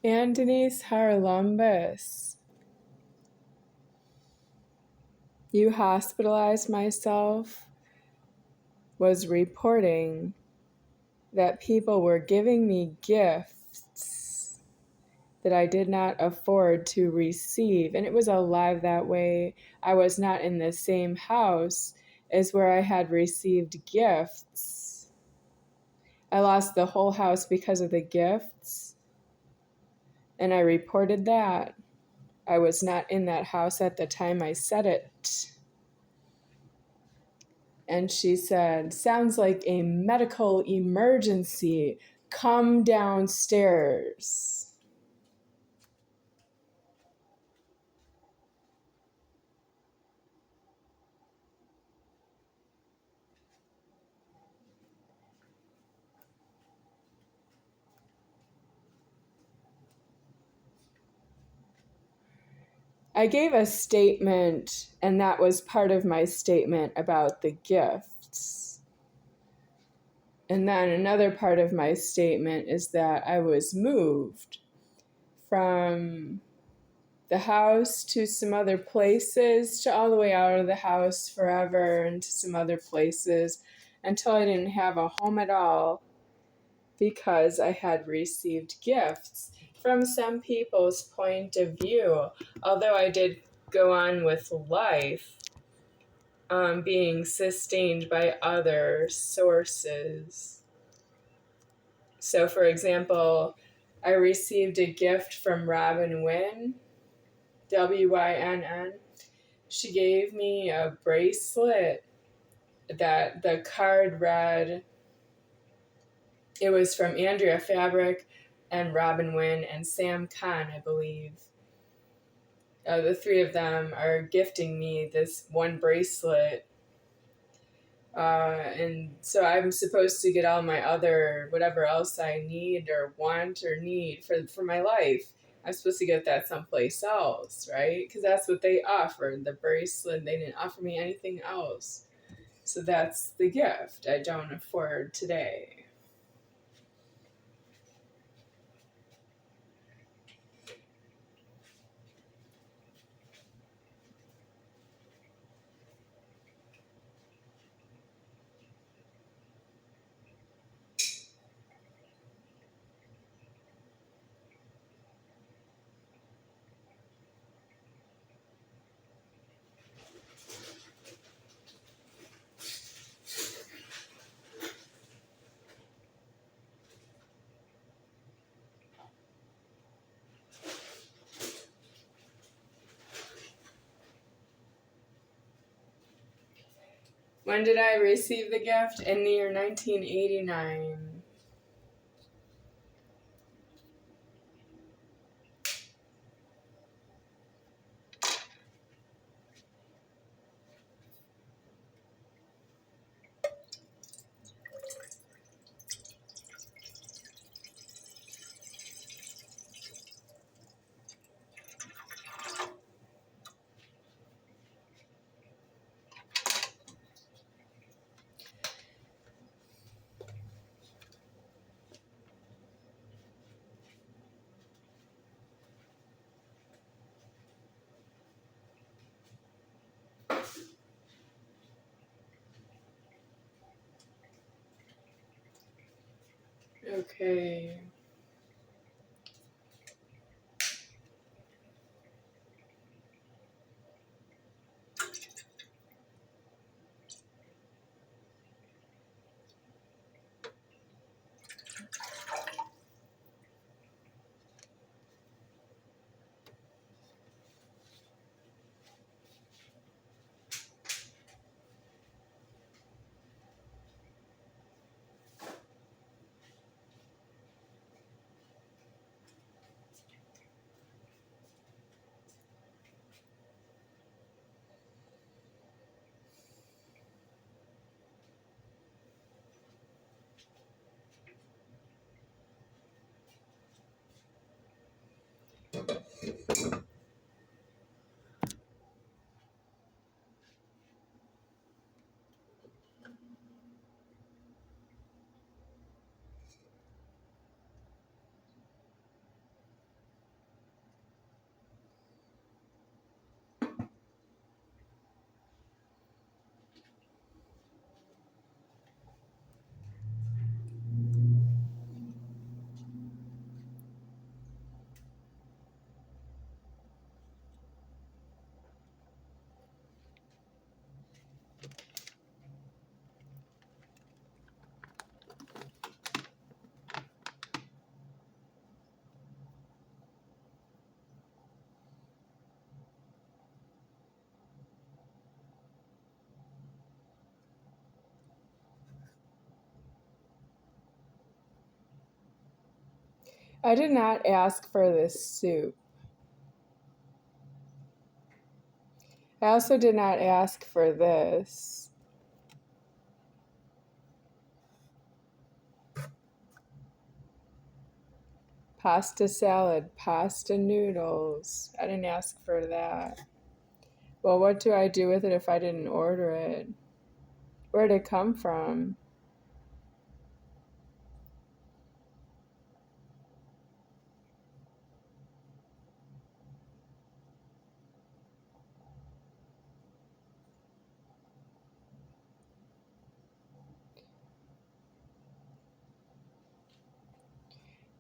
Anthony's Harlumbus. You hospitalized myself was reporting that people were giving me gifts that I did not afford to receive. And it was alive that way. I was not in the same house as where I had received gifts. I lost the whole house because of the gifts. And I reported that. I was not in that house at the time I said it. And she said, sounds like a medical emergency. Come downstairs. I gave a statement, and that was part of my statement about the gifts. And then another part of my statement is that I was moved from the house to some other places, to all the way out of the house forever and to some other places until I didn't have a home at all because I had received gifts from some people's point of view. Although I did go on with life, being sustained by other sources. So, for example, I received a gift from Robin Wynn, Wynn. She gave me a bracelet that the card read, it was from Andrea Fabric and Robin Wynn and Sam Kahn, I believe. The three of them are gifting me this one bracelet. And so I'm supposed to get all my other, whatever else I need or want or need for my life. I'm supposed to get that someplace else, right? Because that's what they offered, the bracelet. They didn't offer me anything else. So that's the gift I don't afford today. When did I receive the gift? In the year 1989. Okay. I did not ask for this soup. I also did not ask for this. Pasta salad, pasta noodles. I didn't ask for that. Well, what do I do with it if I didn't order it? Where'd it come from?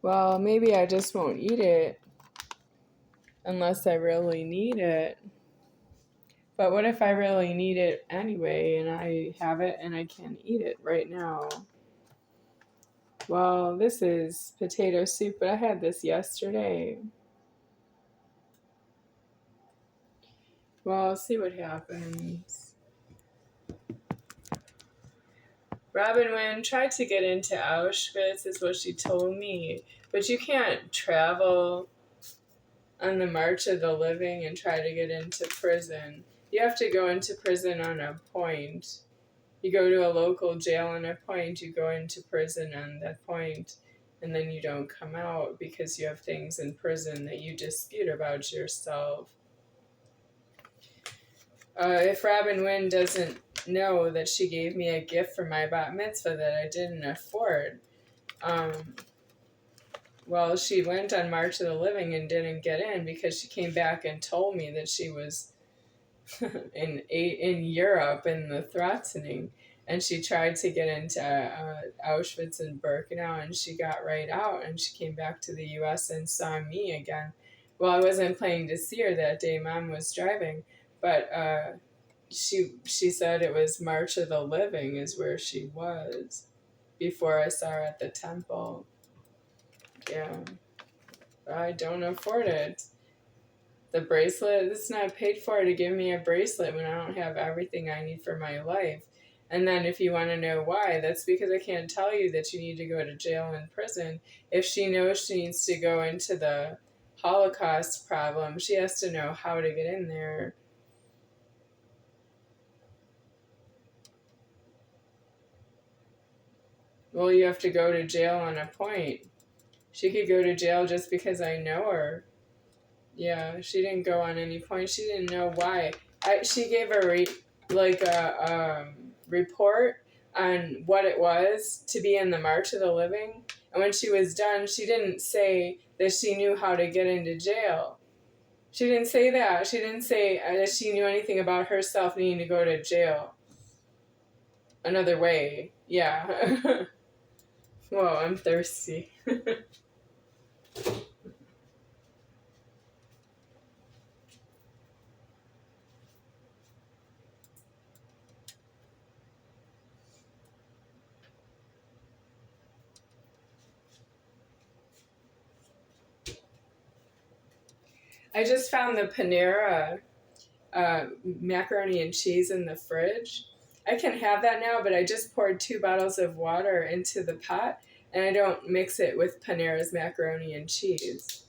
Well, maybe I just won't eat it unless I really need it. But what if I really need it anyway and I have it and I can eat it right now? Well, this is potato soup, but I had this yesterday. Well, I'll see what happens. Robin Wynn tried to get into Auschwitz, is what she told me. But you can't travel on the March of the Living and try to get into prison. You have to go into prison on a point. You go to a local jail on a point, you go into prison on that point, and then you don't come out because you have things in prison that you dispute about yourself. If Robin Wynn doesn't know that she gave me a gift for my bat mitzvah that I didn't afford, well, she went on March of the Living and didn't get in because she came back and told me that she was in Europe in the threatening, and she tried to get into Auschwitz and Birkenau, and she got right out, and she came back to the U.S. and saw me again. Well, I wasn't planning to see her that day. Mom was driving, but she said it was March of the Living is where she was before I saw her at the temple. Yeah, I don't afford it. The bracelet, it's not paid for to give me a bracelet when I don't have everything I need for my life. And then if you want to know why, that's because I can't tell you that you need to go to jail and prison. If she knows she needs to go into the Holocaust problem, she has to know how to get in there. Well, you have to go to jail on a point. She could go to jail just because I know her. Yeah, she didn't go on any point. She didn't know why. She gave a report on what it was to be in the March of the Living, and when she was done, she didn't say that she knew how to get into jail. She didn't say that. She didn't say that she knew anything about herself needing to go to jail. Another way, yeah. Whoa, I'm thirsty. I just found the Panera macaroni and cheese in the fridge. I can have that now, but I just poured 2 bottles of water into the pot, and I don't mix it with Panera's macaroni and cheese.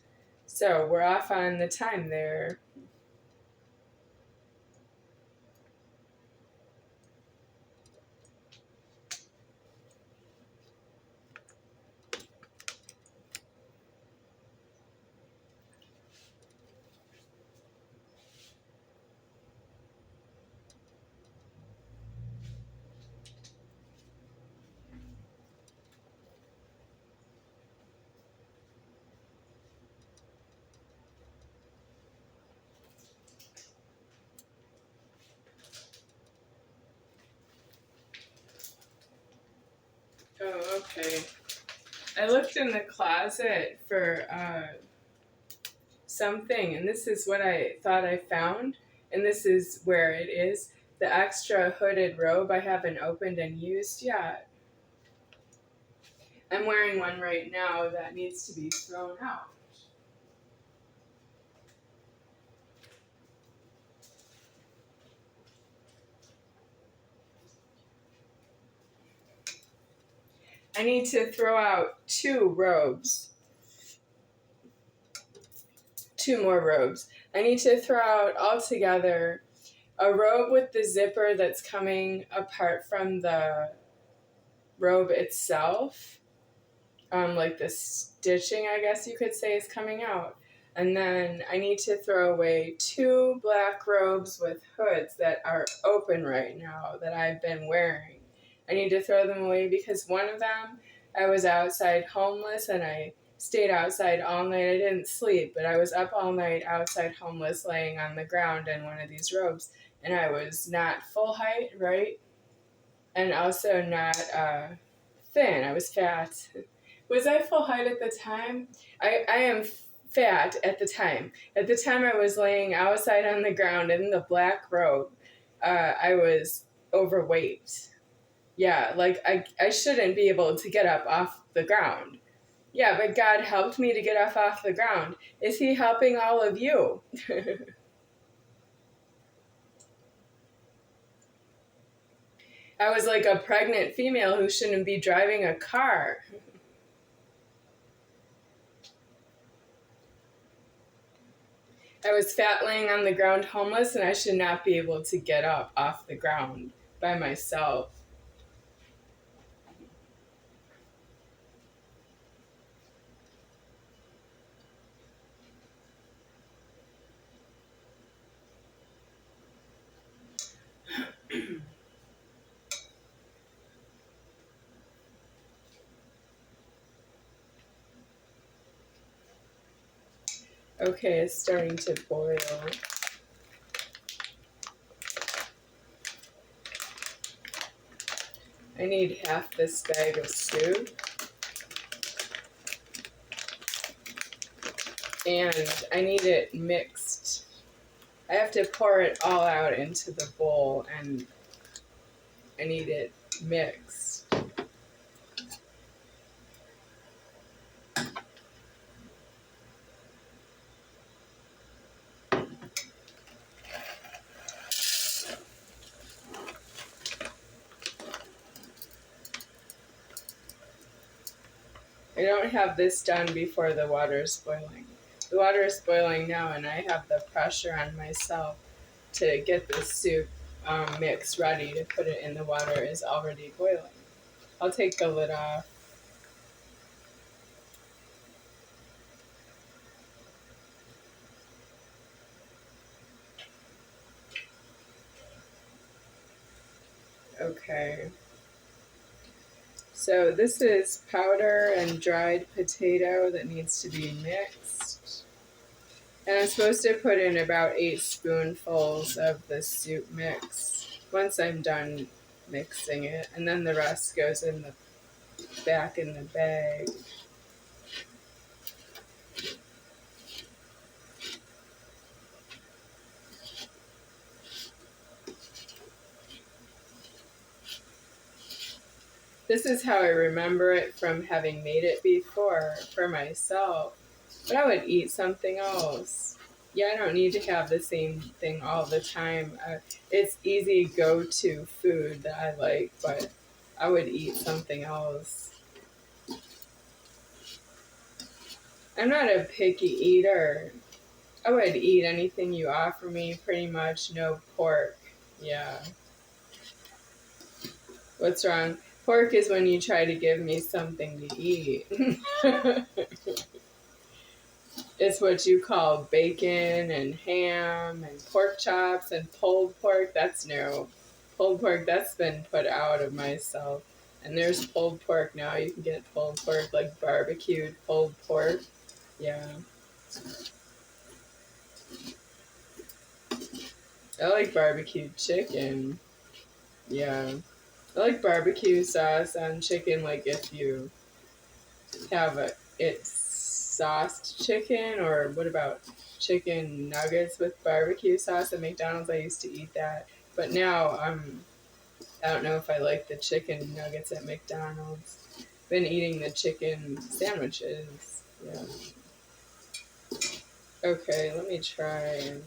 So we're off on the time there. Oh, okay. I looked in the closet for something, and this is what I thought I found, and this is where it is. The extra hooded robe I haven't opened and used yet. I'm wearing one right now that needs to be thrown out. I need to throw out 2 robes. 2 more robes. I need to throw out altogether a robe with the zipper that's coming apart from the robe itself. Like the stitching, I guess you could say, is coming out. And then I need to throw away 2 black robes with hoods that are open right now that I've been wearing. I need to throw them away because one of them, I was outside homeless and I stayed outside all night. I didn't sleep, but I was up all night outside homeless laying on the ground in one of these robes. And I was not full height, right? And also not thin. I was fat. Was I full height at the time? I am fat at the time. At the time I was laying outside on the ground in the black robe, I was overweight. Yeah, like I shouldn't be able to get up off the ground. Yeah, but God helped me to get off the ground. Is He helping all of you? I was like a pregnant female who shouldn't be driving a car. I was fat laying on the ground homeless and I should not be able to get up off the ground by myself. Okay, it's starting to boil. I need half this bag of soup. And I need it mixed. I have to pour it all out into the bowl and I need it mixed. I don't have this done before the water is boiling. The water is boiling now and I have the pressure on myself to get the soup mix ready to put it in the water is already boiling. I'll take the lid off. Okay. So this is powder and dried potato that needs to be mixed. And I'm supposed to put in about 8 spoonfuls of the soup mix once I'm done mixing it. And then the rest goes in the back in the bag. This is how I remember it from having made it before for myself. But I would eat something else. Yeah, I don't need to have the same thing all the time. It's easy go-to food that I like, but I would eat something else. I'm not a picky eater. I would eat anything you offer me, pretty much. No pork. Yeah. What's wrong? Pork is when you try to give me something to eat. It's what you call bacon and ham and pork chops and pulled pork. That's new. Pulled pork, that's been put out of myself. And there's pulled pork now. You can get pulled pork, like barbecued pulled pork. Yeah. I like barbecued chicken. Yeah. I like barbecue sauce on chicken, like if you have it's sauced chicken, or what about chicken nuggets with barbecue sauce at McDonald's? I used to eat that. But now I don't know if I like the chicken nuggets at McDonald's. Been eating the chicken sandwiches. Yeah. Okay, let me try and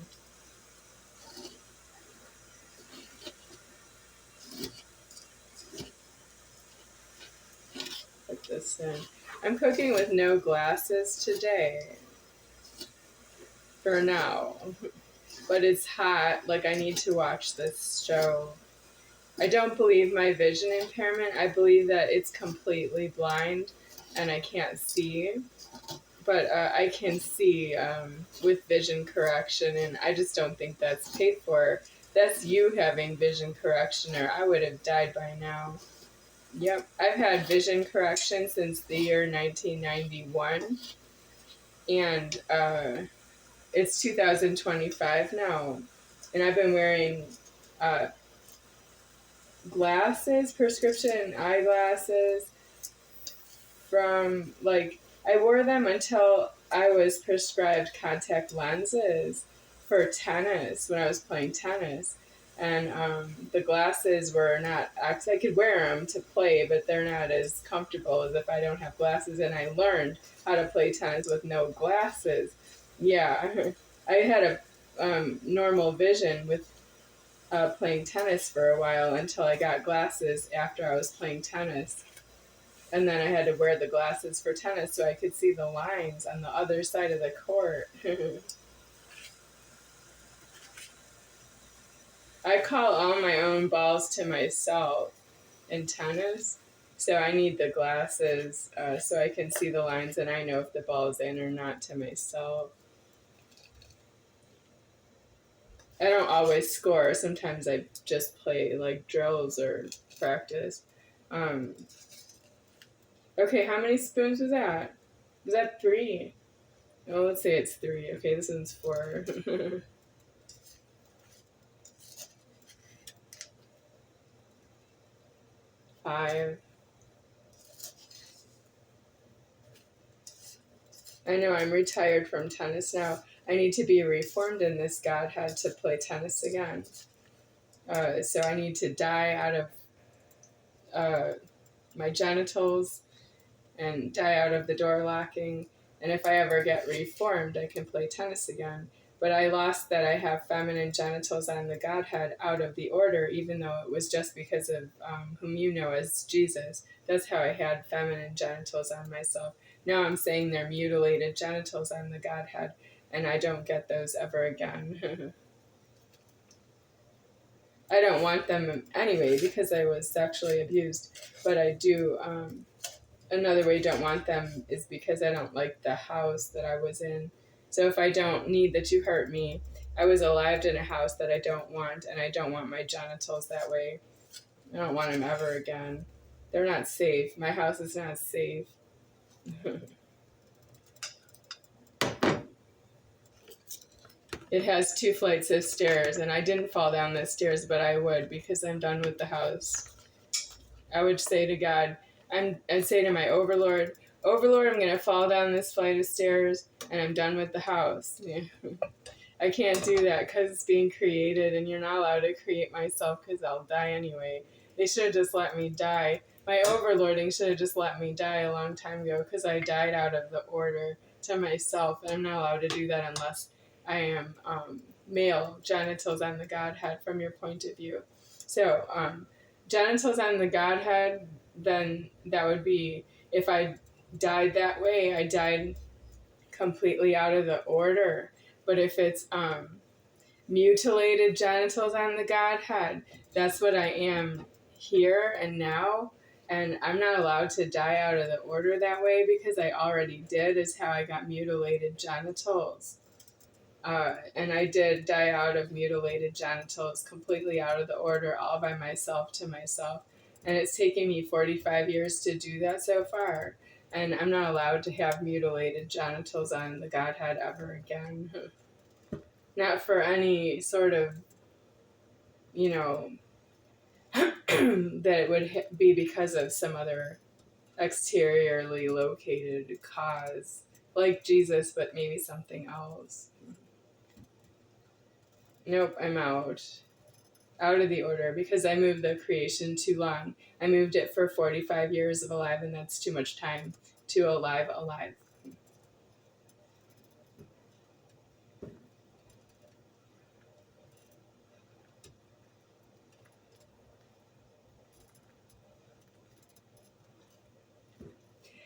put this in. I'm cooking with no glasses today. for now. But it's hot. Like, I need to watch this show. I don't believe my vision impairment. I believe that it's completely blind and I can't see. But I can see with vision correction, and I just don't think that's paid for. That's you having vision correction, or I would have died by now. Yep, I've had vision correction since the year 1991, and it's 2025 now, and I've been wearing uh, glasses, prescription eyeglasses, from like I wore them until I was prescribed contact lenses for tennis when I was playing tennis. And the glasses were not, I could wear them to play, but they're not as comfortable as if I don't have glasses. And I learned how to play tennis with no glasses. Yeah, I had a normal vision with playing tennis for a while until I got glasses after I was playing tennis. And then I had to wear the glasses for tennis so I could see the lines on the other side of the court. I call all my own balls to myself in tennis, so I need the glasses so I can see the lines and I know if the ball's in or not to myself. I don't always score. Sometimes I just play like drills or practice. Um, okay, how many spoons was that? Was that 3? Oh, let's say it's 3. Okay, this one's 4. 5. I know I'm retired from tennis now. I need to be reformed in this Godhead to play tennis again. So I need to die out of my genitals and die out of the door locking. And if I ever get reformed, I can play tennis again. But I lost that I have feminine genitals on the Godhead out of the order, even though it was just because of whom you know as Jesus. That's how I had feminine genitals on myself. Now I'm saying they're mutilated genitals on the Godhead, and I don't get those ever again. I don't want them anyway because I was sexually abused, but I do. Another way I don't want them is because I don't like the house that I was in. So if I don't need that you hurt me, I was alive in a house that I don't want, and I don't want my genitals that way. I don't want them ever again. They're not safe. My house is not safe. It has 2 flights of stairs, and I didn't fall down the stairs, but I would because I'm done with the house. I would say to God, I'd say to my overlord, Overlord, I'm going to fall down this flight of stairs, and I'm done with the house. Yeah. I can't do that because it's being created, and you're not allowed to create myself because I'll die anyway. They should have just let me die. My overlording should have just let me die a long time ago because I died out of the order to myself, and I'm not allowed to do that unless I am male genitals on the Godhead from your point of view. So genitals on the Godhead, then that would be, if I died that way, I died completely out of the order. But if it's mutilated genitals on the Godhead, that's what I am here and now. And I'm not allowed to die out of the order that way because I already did, is how I got mutilated genitals. And I did die out of mutilated genitals, completely out of the order, all by myself to myself. And it's taken me 45 years to do that so far. And I'm not allowed to have mutilated genitals on the Godhead ever again. Not for any sort of, that it would be because of some other exteriorly located cause, like Jesus, but maybe something else. Nope, I'm out. Out of the order because I moved the creation too long. I moved it for 45 years of alive, and that's too much time to alive.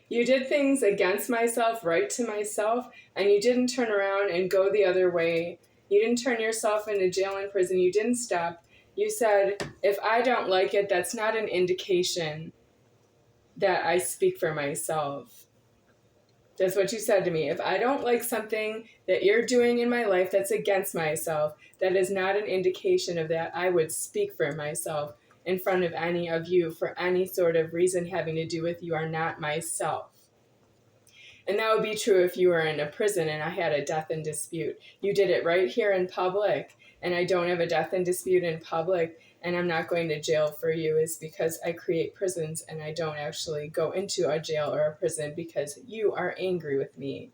You did things against myself, right to myself, and you didn't turn around and go the other way. You didn't turn yourself into jail and prison. You didn't stop. You said, if I don't like it, that's not an indication that I speak for myself. That's what you said to me. If I don't like something that you're doing in my life that's against myself, that is not an indication of that I would speak for myself in front of any of you for any sort of reason having to do with you are not myself. And that would be true if you were in a prison and I had a death in dispute. You did it right here in public, and I don't have a death in dispute in public, and I'm not going to jail for you, is because I create prisons and I don't actually go into a jail or a prison because you are angry with me.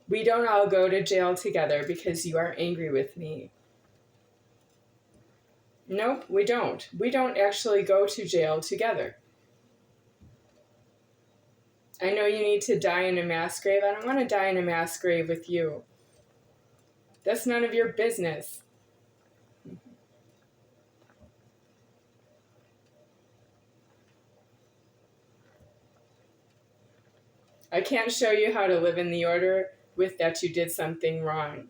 We don't all go to jail together because you are angry with me. Nope, we don't. We don't actually go to jail together. I know you need to die in a mass grave. I don't want to die in a mass grave with you. That's none of your business. I can't show you how to live in the order with that you did something wrong.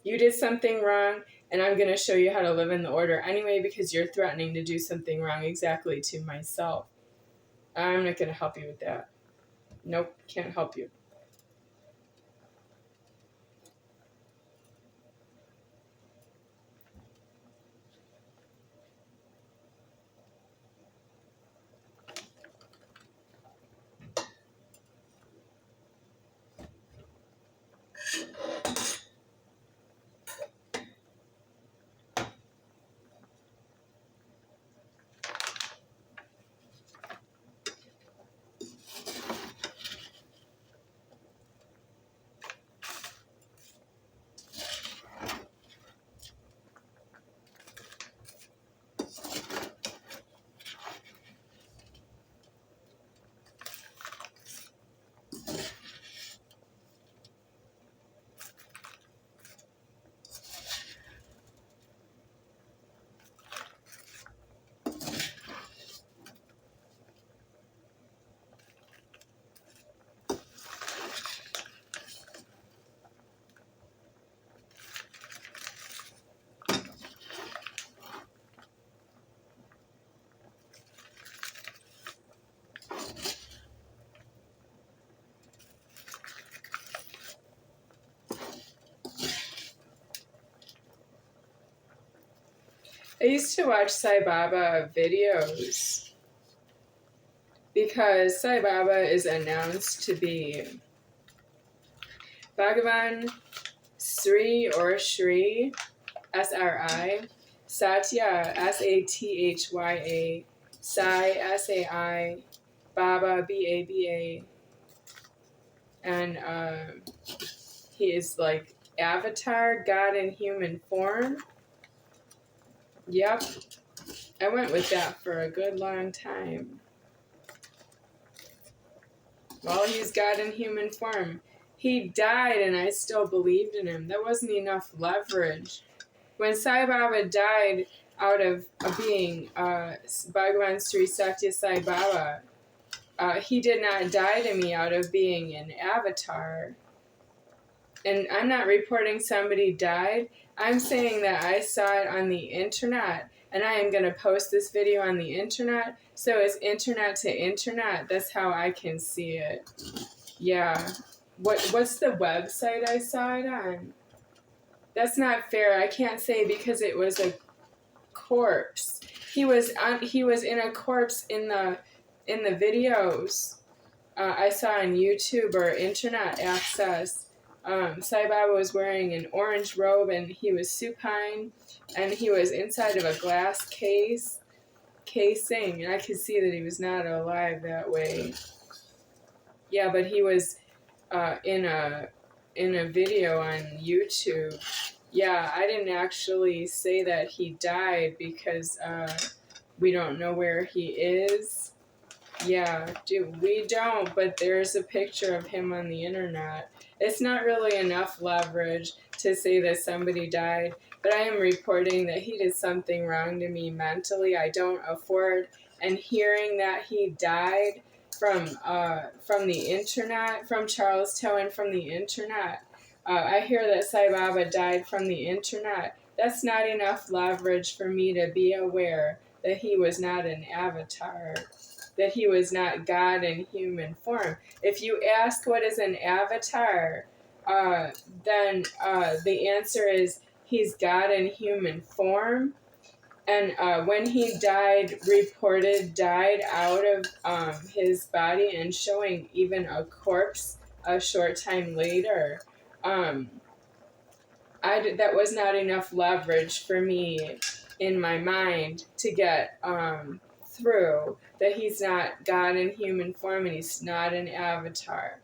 You did something wrong, and I'm going to show you how to live in the order anyway because you're threatening to do something wrong exactly to myself. I'm not going to help you with that. Nope, can't help you. I used to watch Sai Baba videos because Sai Baba is announced to be Bhagavan Sri or Shri, S-R-I, Satya, S-A-T-H-Y-A, Sai, S-A-I, Baba, B-A-B-A, and he is like Avatar, God in human form. Yep, I went with that for a good long time. Well, he's God in human form. He died and I still believed in him. That wasn't enough leverage. When Sai Baba died out of being Bhagavan Sri Satya Sai Baba, he did not die to me out of being an avatar. And I'm not reporting somebody died. I'm saying that I saw it on the internet, and I am going to post this video on the internet. So it's internet to internet. That's how I can see it. Yeah. What's the website I saw it on? That's not fair. I can't say because it was a corpse. He was in a corpse in the videos I saw on YouTube or internet access. Sai Baba was wearing an orange robe and he was supine and he was inside of a glass casing, and I could see that he was not alive that way. Yeah, but he was in a video on YouTube. Yeah, I didn't actually say that he died because we don't know where he is. Yeah, we don't, but there's a picture of him on the internet. It's not really enough leverage to say that somebody died, but I am reporting that he did something wrong to me mentally. I don't afford and hearing that he died from the internet, from C.Tøh and from the internet. I hear that Sai Baba died from the internet. That's not enough leverage for me to be aware that he was not an avatar, that he was not God in human form. If you ask what is an avatar, then the answer is he's God in human form. And when he died, died out of his body and showing even a corpse a short time later, that was not enough leverage for me in my mind to get through that he's not God in human form and he's not an avatar.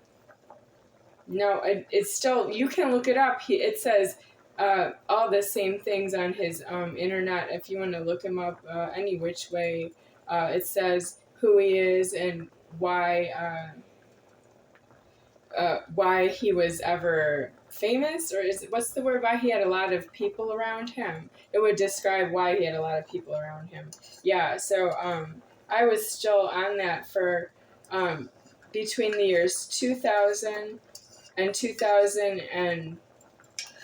No, it's still, you can look it up. It says all the same things on his internet. If you want to look him up any which way, it says who he is and why he was ever famous, or what's the word? Why he had a lot of people around him. It would describe why he had a lot of people around him. Yeah, so I was still on that for between the years 2000 and 2000 and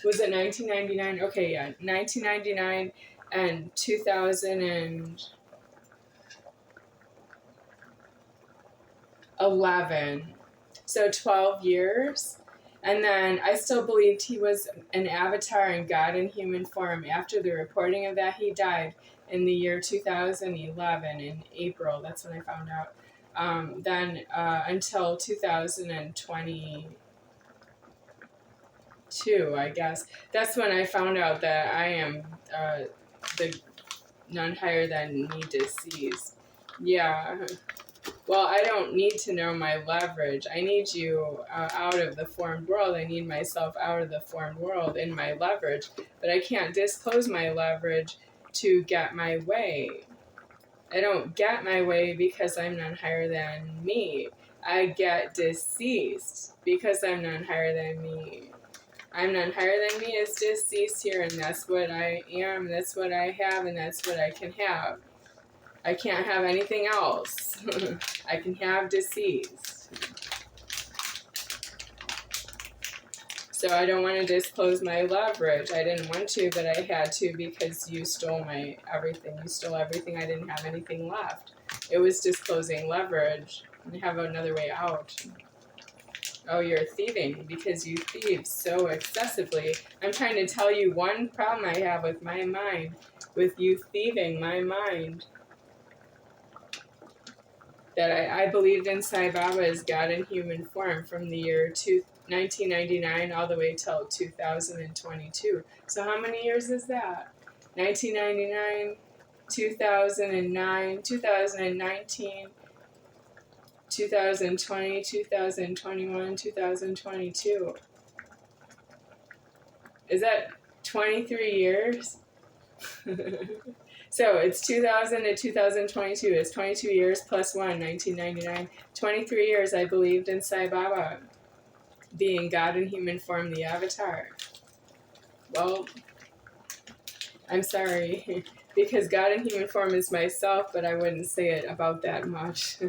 was it 1999? Okay, yeah, 1999 and 2011. So 12 years. And then I still believed he was an avatar and God in human form. After the reporting of that, he died in the year 2011 in April. That's when I found out. Then until 2022, I guess. That's when I found out that I am the none higher than me deceased. Yeah. Well, I don't need to know my leverage. I need you out of the formed world. I need myself out of the formed world in my leverage. But I can't disclose my leverage to get my way. I don't get my way because I'm none higher than me. I get deceased because I'm none higher than me. I'm none higher than me is deceased here, and that's what I am, that's what I have, and that's what I can have. I can't have anything else. I can have deceased. So I don't want to disclose my leverage. I didn't want to, but I had to because you stole my everything. You stole everything. I didn't have anything left. It was disclosing leverage. I have another way out. Oh, you're thieving because you thieve so excessively. I'm trying to tell you one problem I have with my mind, with you thieving my mind. That I believed in Sai Baba as God in human form from the year 1999 all the way till 2022. So how many years is that? 1999, 2009, 2019, 2020, 2021, 2022. Is that 23 years? So it's 2000 to 2022. It's 22 years plus 1, 1999. 23 years I believed in Sai Baba being God in human form, the avatar. Well, I'm sorry, because God in human form is myself, but I wouldn't say it about that much.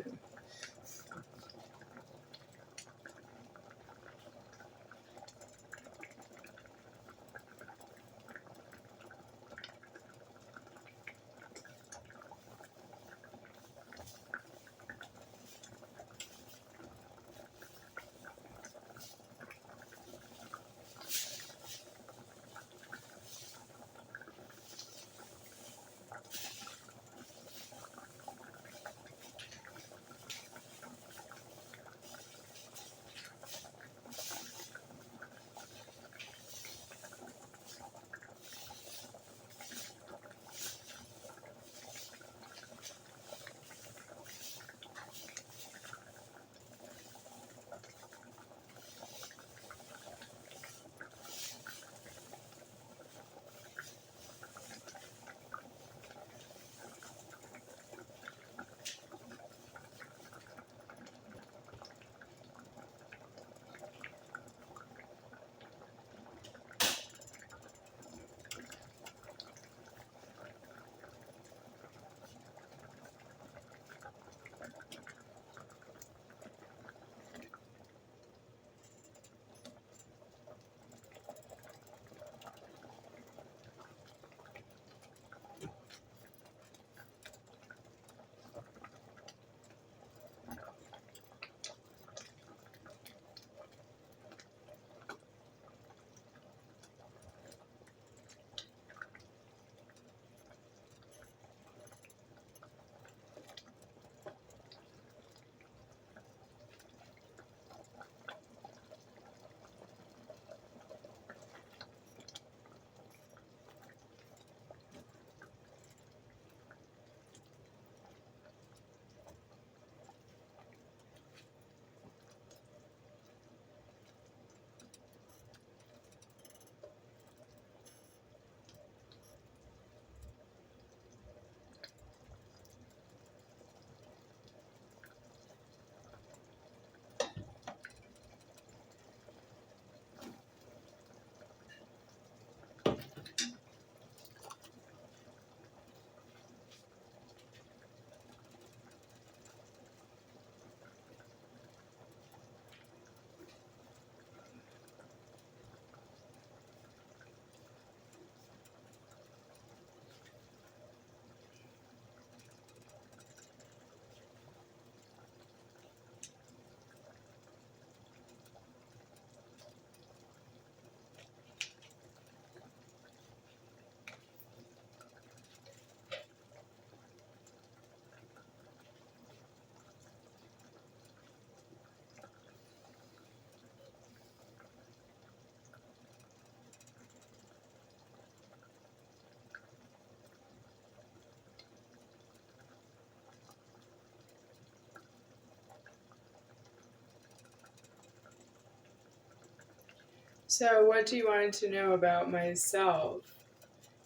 So what do you want to know about myself?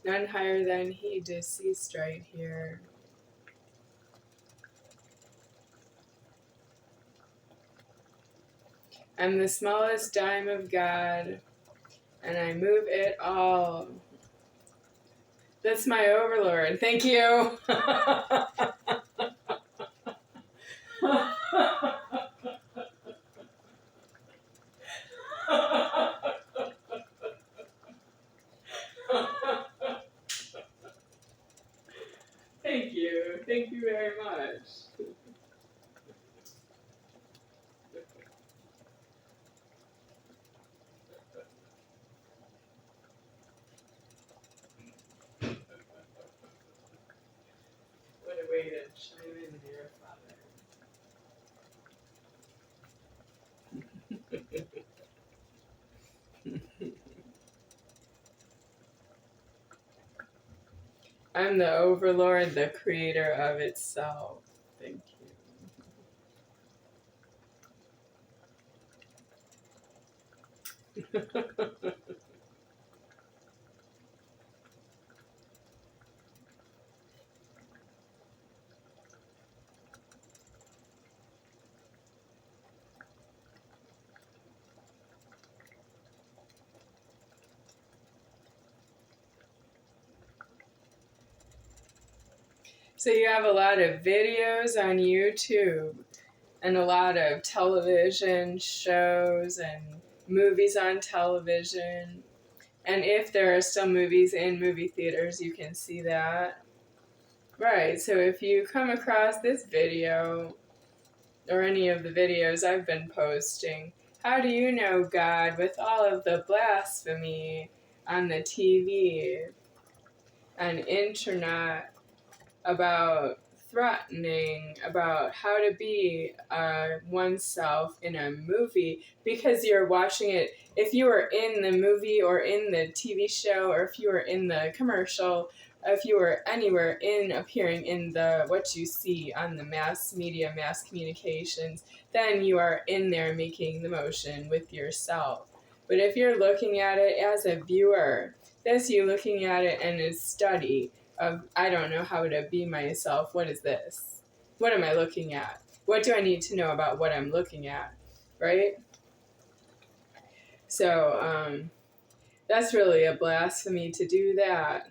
None higher than he, deceased, right here. I'm the smallest dime of God, and I move it all. That's my overlord. Thank you. Thank you. Thank you very much. What a way to chime in there, Father. I'm the overlord, the creator of itself. Thank you. So you have a lot of videos on YouTube and a lot of television shows and movies on television. And if there are still movies in movie theaters, you can see that. Right, so if you come across this video or any of the videos I've been posting, how do you know God with all of the blasphemy on the TV and internet about threatening about how to be oneself in a movie because you're watching it? If you were in the movie or in the TV show, or if you were in the commercial, if you were anywhere in appearing in the what you see on the mass media, mass communications, then you are in there making the motion with yourself. But if you're looking at it as a viewer, that's you looking at it in a study of, I don't know how to be myself. What is this? What am I looking at? What do I need to know about what I'm looking at? Right? So that's really a blasphemy to do that.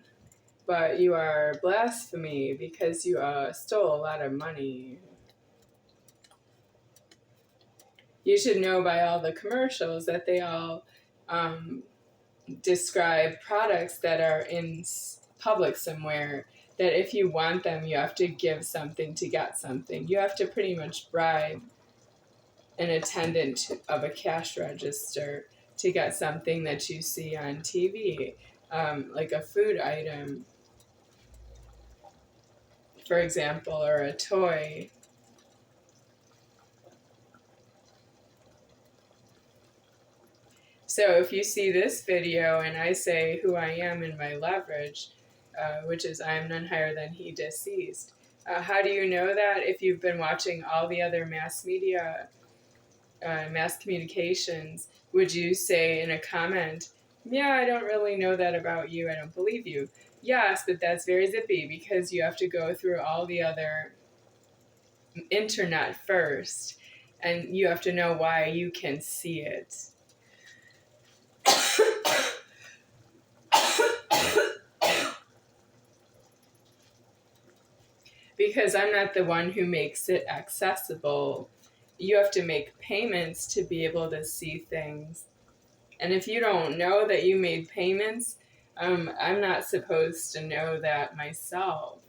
But you are blasphemy because you stole a lot of money. You should know by all the commercials that they all describe products that are in public somewhere, that if you want them, you have to give something to get something. You have to pretty much bribe an attendant of a cash register to get something that you see on TV, like a food item, for example, or a toy. So if you see this video and I say who I am in my leverage, which is I am none higher than he, deceased, how do you know that? If you've been watching all the other mass media, mass communications, would you say in a comment, yeah, I don't really know that about you, I don't believe you? Yes, but that's very zippy because you have to go through all the other internet first, and you have to know why you can see it. Because I'm not the one who makes it accessible. You have to make payments to be able to see things. And if you don't know that you made payments, I'm not supposed to know that myself.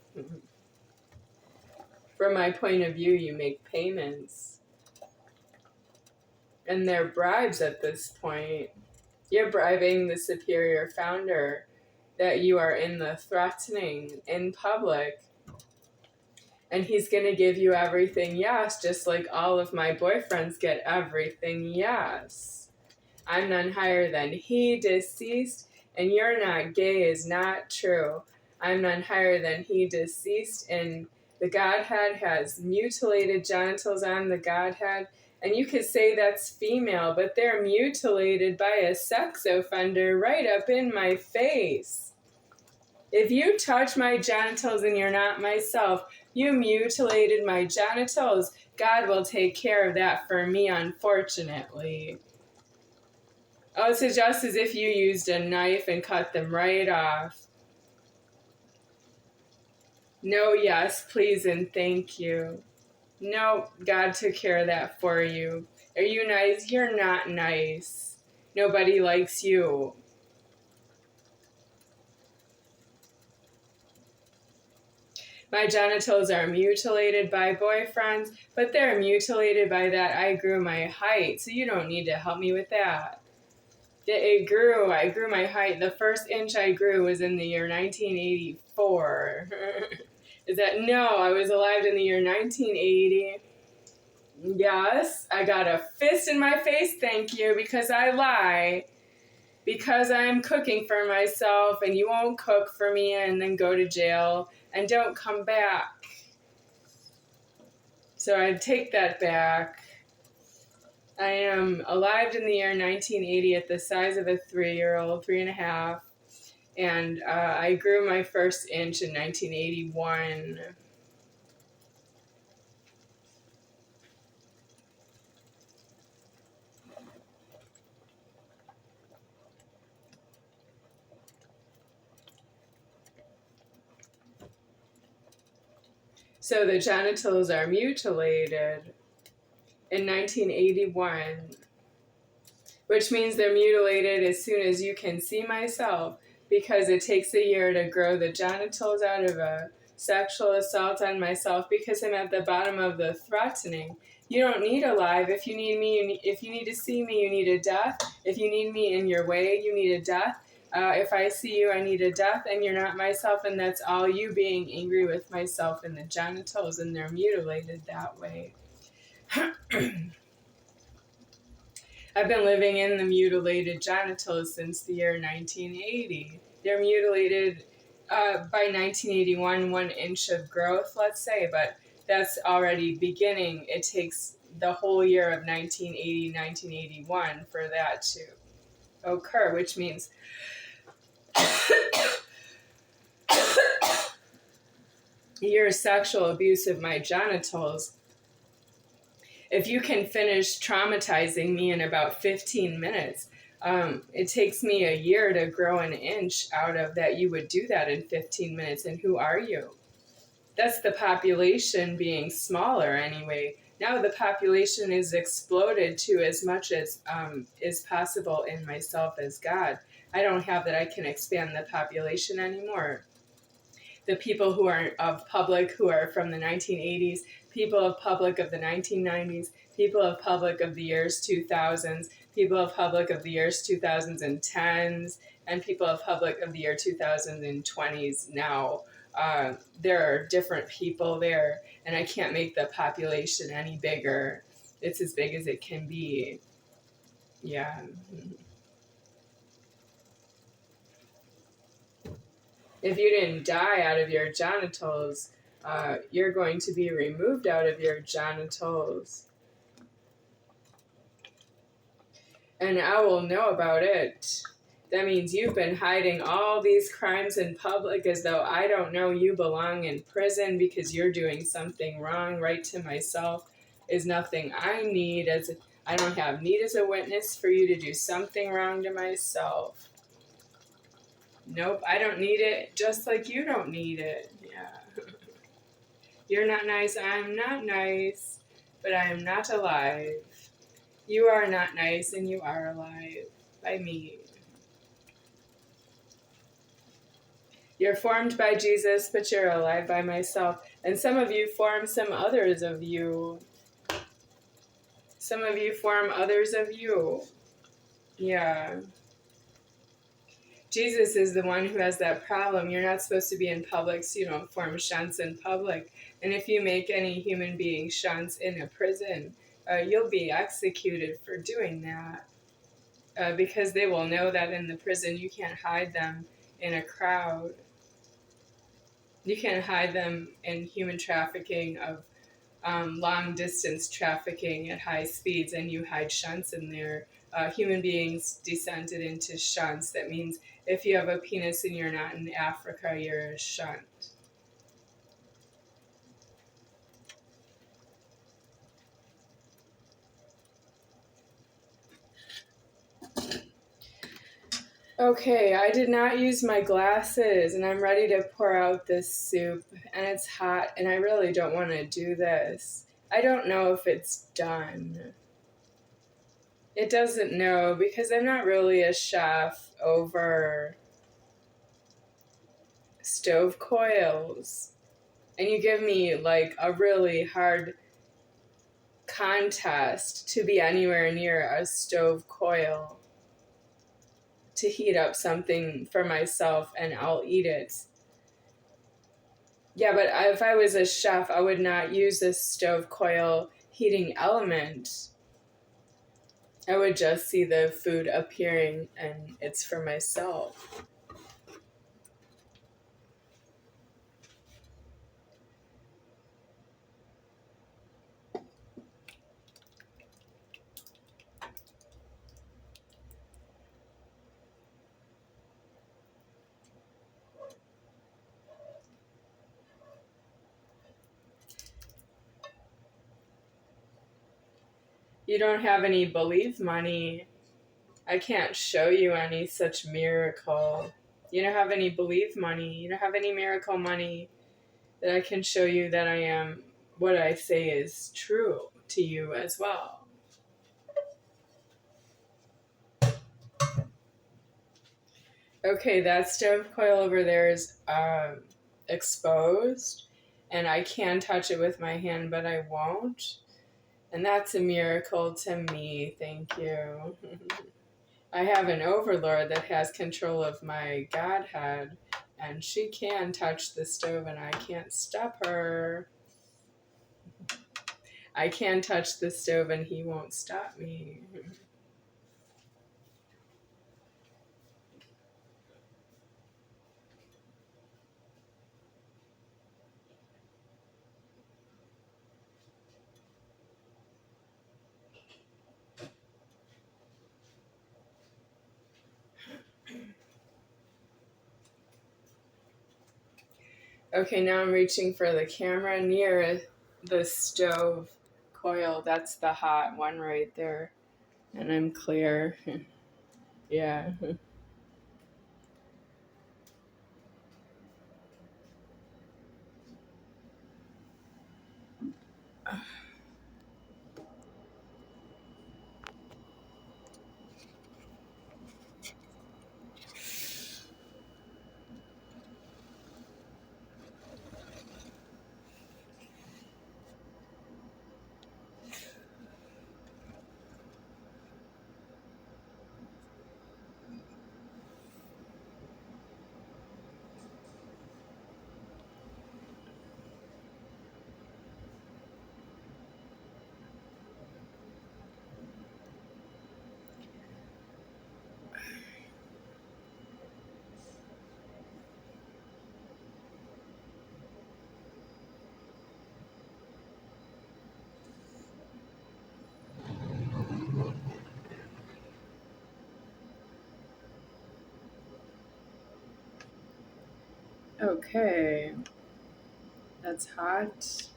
From my point of view, you make payments. And they're bribes at this point. You're bribing the superior founder that you are in the threatening in public. And he's going to give you everything, yes, just like all of my boyfriends get everything, yes. I'm none higher than he, deceased, and you're not gay is not true. I'm none higher than he, deceased, and the Godhead has mutilated genitals on the Godhead, And you could say that's female, but they're mutilated by a sex offender right up in my face. If you touch my genitals and you're not myself, you mutilated my genitals. God will take care of that for me, unfortunately. Oh, it's just as if you used a knife and cut them right off. No, yes, please, and thank you. No, God took care of that for you. Are you nice? You're not nice. Nobody likes you. My genitals are mutilated by boyfriends, but they're mutilated by that I grew my height, so you don't need to help me with that. I grew my height. The first inch I grew was in the year 1984. Is that, no, I was alive in the year 1980. Yes, I got a fist in my face, thank you, because I lie. Because I'm cooking for myself and you won't cook for me and then go to jail and don't come back. So I take that back. I am alive in the year 1980 at the size of a 3-year-old, 3.5. And I grew my first inch in 1981. So the genitals are mutilated in 1981, which means they're mutilated as soon as you can see myself, because it takes a year to grow the genitals out of a sexual assault on myself, because I'm at the bottom of the threatening. You don't need a live. If you need me, if you need to see me, you need a death. If you need me in your way, you need a death. If I see you, I need a death, and you're not myself, and that's all you being angry with myself and the genitals, and they're mutilated that way. I've been living in the mutilated genitals since the year 1980. They're mutilated by 1981, 1 inch of growth, let's say, but that's already beginning. It takes the whole year of 1980, 1981 for that to occur, which means your sexual abuse of my genitals. If you can finish traumatizing me in about 15 minutes, it takes me a year to grow an inch out of that. You would do that in 15 minutes. And who are you? That's the population being smaller anyway. Now the population is exploded to as much as is possible in myself as God. I don't have that I can expand the population anymore. The people who are of public, who are from the 1980s, people of public of the 1990s, people of public of the years 2000s, people of public of the years 2010s, and people of public of the year 2020s now. There are different people there, and I can't make the population any bigger. It's as big as it can be. Yeah. If you didn't die out of your genitals, you're going to be removed out of your genitals. And I will know about it. That means you've been hiding all these crimes in public as though I don't know you belong in prison because you're doing something wrong. Right to myself is nothing I need. I don't have need as a witness for you to do something wrong to myself. Nope, I don't need it, just like you don't need it. Yeah. You're not nice, I'm not nice, but I am not alive. You are not nice, and you are alive by me. You're formed by Jesus, but you're alive by myself. And some of you form some others of you. Some of you form others of you. Yeah. Jesus is the one who has that problem. You're not supposed to be in public, so you don't form shunts in public. And if you make any human being shunts in a prison, you'll be executed for doing that. Because they will know that in the prison you can't hide them in a crowd. You can't hide them in human trafficking of long distance trafficking at high speeds and you hide shunts in there. Human beings descended into shunts. That means if you have a penis and you're not in Africa, you're a shunt. Okay, I did not use my glasses and I'm ready to pour out this soup and it's hot and I really don't want to do this. I don't know if it's done. It doesn't know because I'm not really a chef over stove coils. And you give me like a really hard contest to be anywhere near a stove coil to heat up something for myself and I'll eat it. Yeah, but if I was a chef, I would not use this stove coil heating element. I would just see the food appearing and it's for myself. You don't have any belief money. I can't show you any such miracle. You don't have any belief money. You don't have any miracle money that I can show you that I am what I say is true to you as well. Okay, that stove coil over there is exposed, and I can touch it with my hand, but I won't. And that's a miracle to me. Thank you. I have an overlord that has control of my godhead, and she can touch the stove, and I can't stop her. I can touch the stove, and he won't stop me. Okay, now I'm reaching for the camera near the stove coil. That's the hot one right there. And I'm clear. Yeah. Okay. That's hot.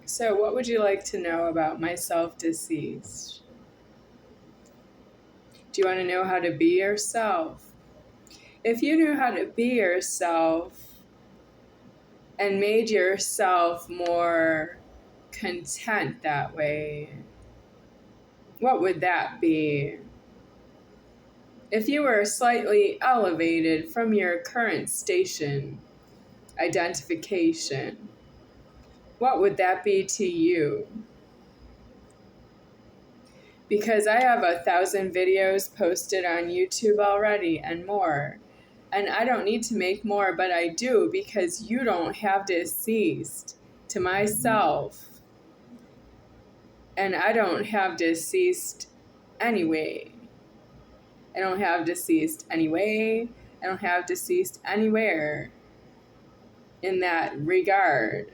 So, what would you like to know about myself deceased? Do you want to know how to be yourself? If you knew how to be yourself and made yourself more content that way, what would that be? If you were slightly elevated from your current station, identification, what would that be to you? Because I have 1,000 videos posted on YouTube already and more And I don't need to make more, but I do because you don't have deceased to myself. And I don't have deceased anyway. I don't have deceased anyway. I don't have deceased anywhere in that regard.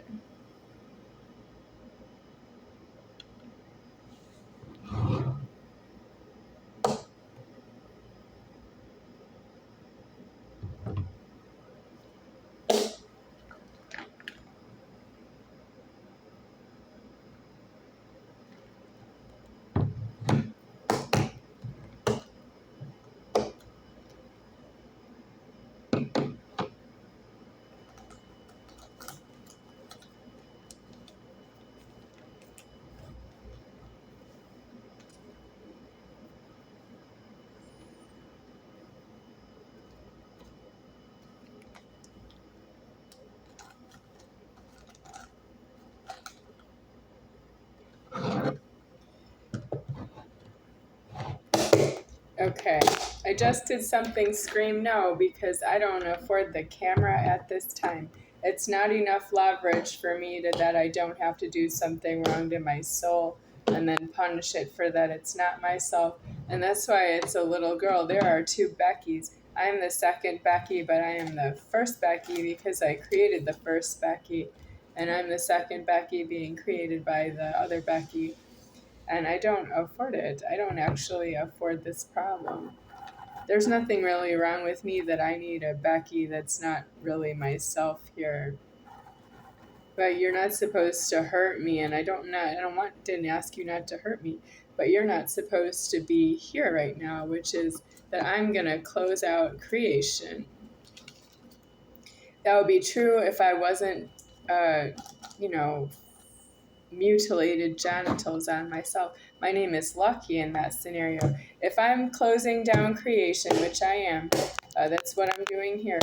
Okay, I just did something scream no because I don't afford the camera at this time. It's not enough leverage for me that I don't have to do something wrong to my soul and then punish it for that it's not myself. And that's why it's a little girl. There are two Beckys. I am the second Becky, but I am the first Becky because I created the first Becky. And I'm the second Becky being created by the other Becky. And I don't afford it. I don't actually afford this problem. There's nothing really wrong with me that I need a Becky that's not really myself here. But you're not supposed to hurt me, and didn't ask you not to hurt me, but you're not supposed to be here right now, which is that I'm gonna close out creation. That would be true if I wasn't, you know, mutilated genitals on myself. My name is Lucky in that scenario. If I'm closing down creation, which I am, that's what I'm doing here.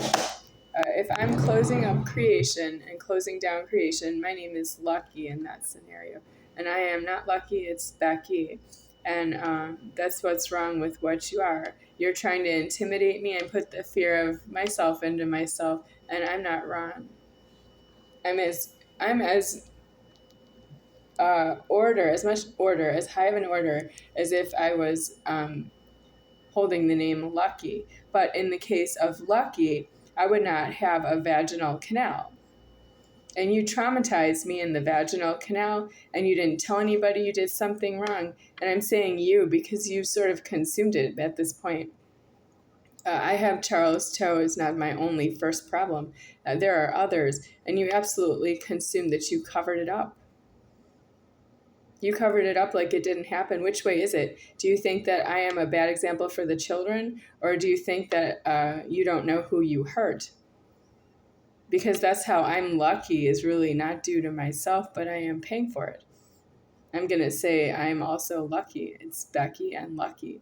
If I'm closing up creation and closing down creation, my name is Lucky in that scenario. And I am not Lucky, it's Becky. And that's what's wrong with what you are. You're trying to intimidate me and put the fear of myself into myself, and I'm not wrong. I'm as as much order, as high of an order as if I was holding the name Lucky. But in the case of Lucky, I would not have a vaginal canal. And you traumatized me in the vaginal canal, and you didn't tell anybody you did something wrong. And I'm saying you because you sort of consumed it at this point. I have C.Tøh is not my only first problem. There are others, and you absolutely consumed that. You covered it up. You covered it up like it didn't happen. Which way is it? Do you think that I am a bad example for the children? Or do you think that you don't know who you hurt? Because that's how I'm lucky is really not due to myself, but I am paying for it. I'm going to say I'm also lucky. It's Becky and Lucky.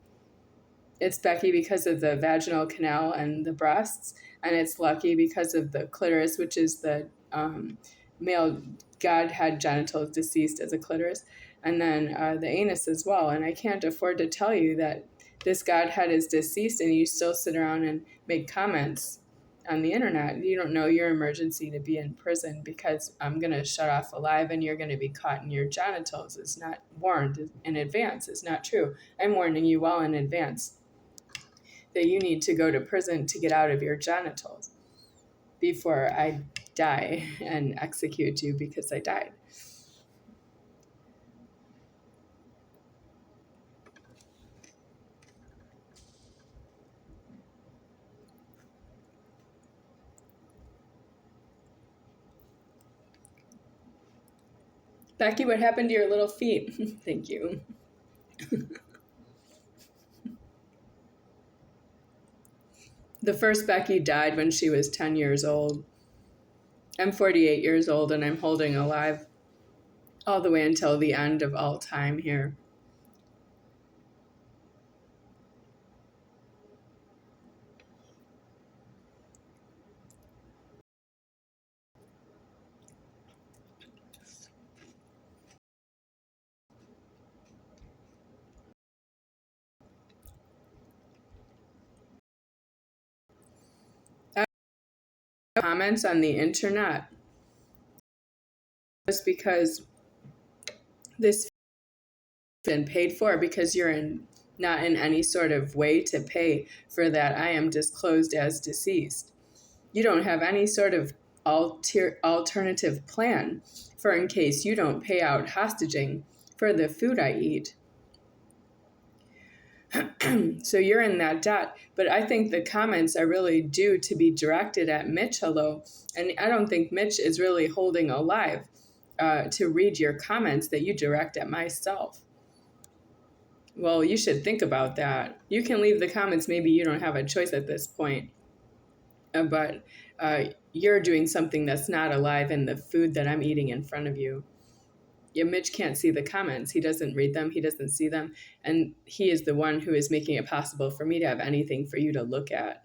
It's Becky because of the vaginal canal and the breasts, and it's Lucky because of the clitoris, which is the male God had genitals deceased as a clitoris, and then the anus as well. And I can't afford to tell you that this Godhead is deceased, and you still sit around and make comments on the internet. You don't know your emergency to be in prison because I'm going to shut off alive and you're going to be caught in your genitals. It's not warned in advance. It's not true. I'm warning you well in advance that you need to go to prison to get out of your genitals before I die and execute you because I died. Becky, what happened to your little feet? Thank you. The first Becky died when she was 10 years old. I'm 48 years old and I'm holding alive all the way until the end of all time here. comments on the internet just because this has been paid for, because you're not in any sort of way to pay for that. I am disclosed as deceased. You don't have any sort of alternative plan for in case you don't pay out hostage for the food I eat. So you're in that debt. But I think the comments are really due to be directed at Mitch Hello. And I don't think Mitch is really holding alive to read your comments that you direct at myself. Well, you should think about that. You can leave the comments. Maybe you don't have a choice at this point. But you're doing something that's not alive in the food that I'm eating in front of you. Yeah, Mitch can't see the comments. He doesn't read them. He doesn't see them. And he is the one who is making it possible for me to have anything for you to look at.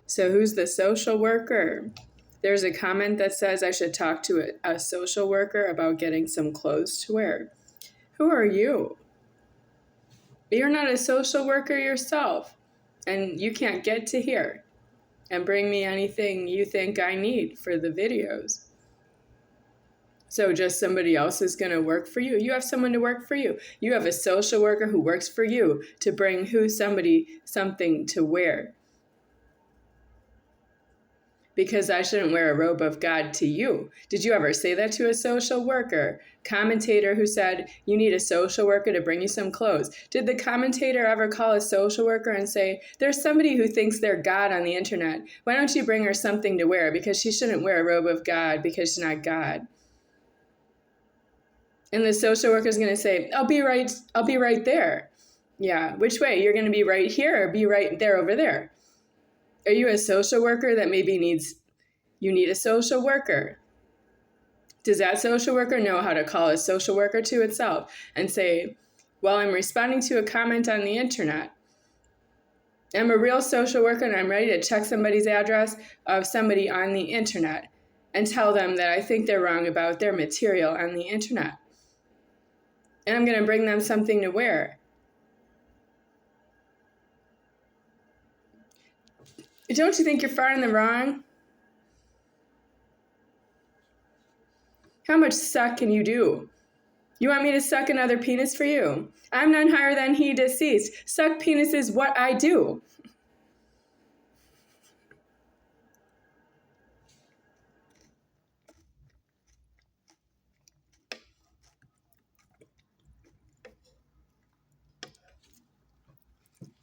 So who's the social worker? There's a comment that says I should talk to a social worker about getting some clothes to wear. Who are you? You're not a social worker yourself, and you can't get to here and bring me anything you think I need for the videos. So just somebody else is going to work for you. You have someone to work for you. You have a social worker who works for you to bring somebody something to wear. Because I shouldn't wear a robe of God to you. Did you ever say that to a social worker? Commentator who said, you need a social worker to bring you some clothes. Did the commentator ever call a social worker and say, there's somebody who thinks they're God on the internet. Why don't you bring her something to wear? Because she shouldn't wear a robe of God because she's not God. And the social worker is going to say, I'll be right there. Yeah, which way? You're going to be right here or be right there over there? Are you a social worker that maybe you need a social worker? Does that social worker know how to call a social worker to itself and say, well, I'm responding to a comment on the internet. I'm a real social worker and I'm ready to check somebody's address of somebody on the internet and tell them that I think they're wrong about their material on the internet. And I'm going to bring them something to wear. Don't you think you're far in the wrong? How much suck can you do? You want me to suck another penis for you? I'm none higher than he deceased. Suck penis is what I do.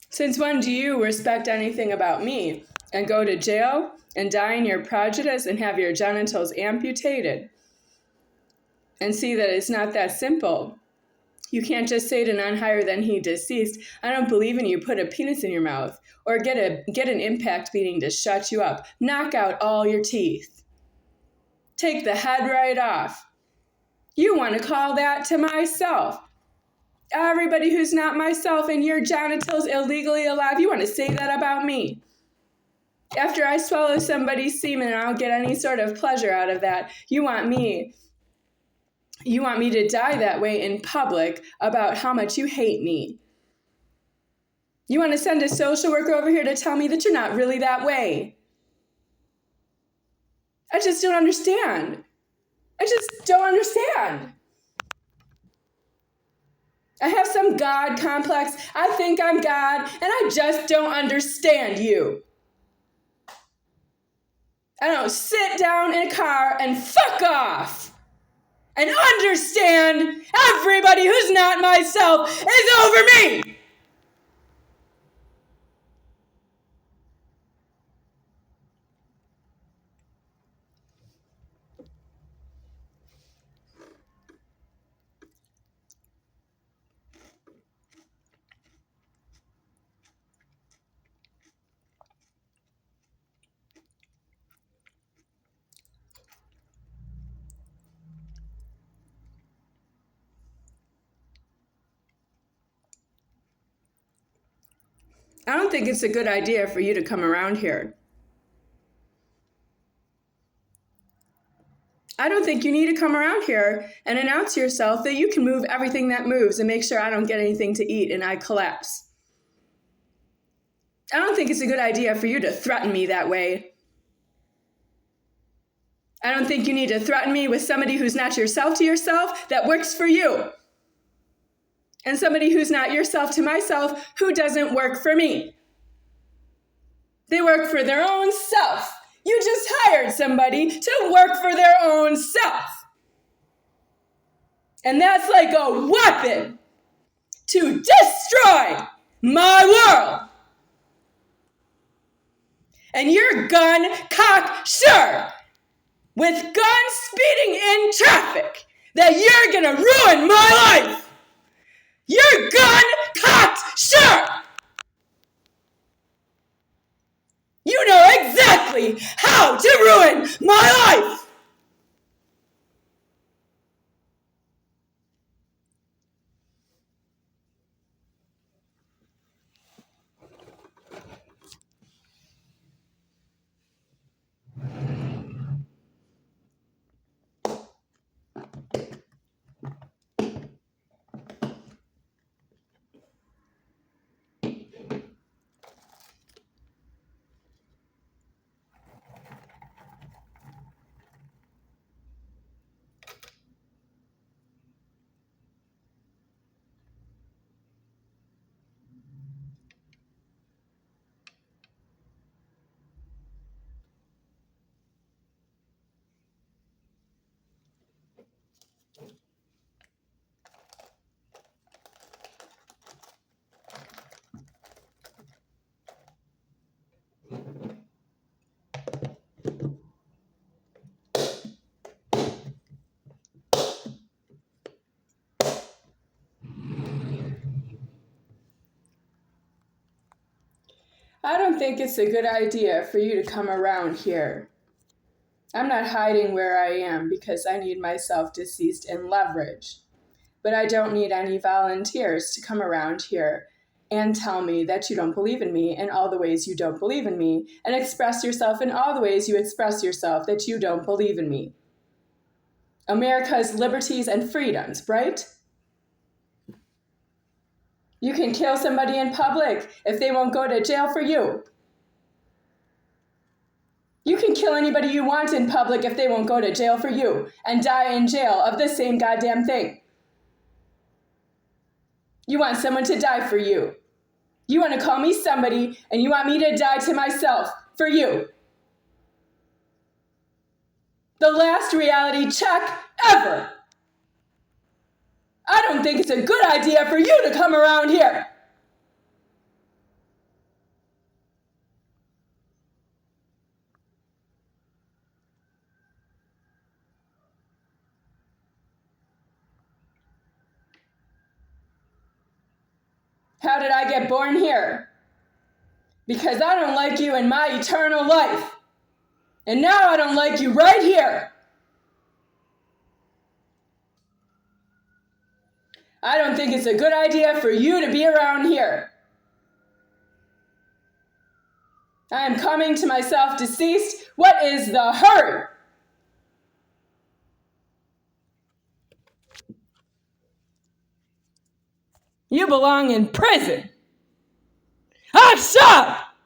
Since when do you respect anything about me and go to jail and die in your prejudice and have your genitals amputated? And see that it's not that simple. You can't just say to none higher than he deceased, I don't believe in you, put a penis in your mouth, or get an impact beating to shut you up, knock out all your teeth, take the head right off. You want to call that to myself. Everybody who's not myself and your genitals illegally alive, you want to say that about me. After I swallow somebody's semen and I don't get any sort of pleasure out of that, you want me to die that way in public about how much you hate me. You want to send a social worker over here to tell me that you're not really that way. I just don't understand. I just don't understand. I have some God complex. I think I'm God, and I just don't understand you. I don't sit down in a car and fuck off and understand everybody who's not myself is over me. I don't think it's a good idea for you to come around here. I don't think you need to come around here and announce to yourself that you can move everything that moves and make sure I don't get anything to eat and I collapse. I don't think it's a good idea for you to threaten me that way. I don't think you need to threaten me with somebody who's not yourself to yourself that works for you. And somebody who's not yourself to myself who doesn't work for me. They work for their own self. You just hired somebody to work for their own self. And that's like a weapon to destroy my world. And you're gun cock sure with guns speeding in traffic that you're gonna ruin my life. You're gun cocked sure. You know exactly how to ruin my life. I don't think it's a good idea for you to come around here. I'm not hiding where I am because I need myself deceased and leverage. But I don't need any volunteers to come around here and tell me that you don't believe in me in all the ways you don't believe in me, and express yourself in all the ways you express yourself that you don't believe in me. America's liberties and freedoms, right? You can kill somebody in public if they won't go to jail for you. You can kill anybody you want in public if they won't go to jail for you and die in jail of the same goddamn thing. You want someone to die for you. You want to call me somebody and you want me to die to myself for you. The last reality check ever. I don't think it's a good idea for you to come around here. How did I get born here? Because I don't like you in my eternal life. And now I don't like you right here. I don't think it's a good idea for you to be around here. I am coming to myself deceased. What is the hurry? You belong in prison. stop!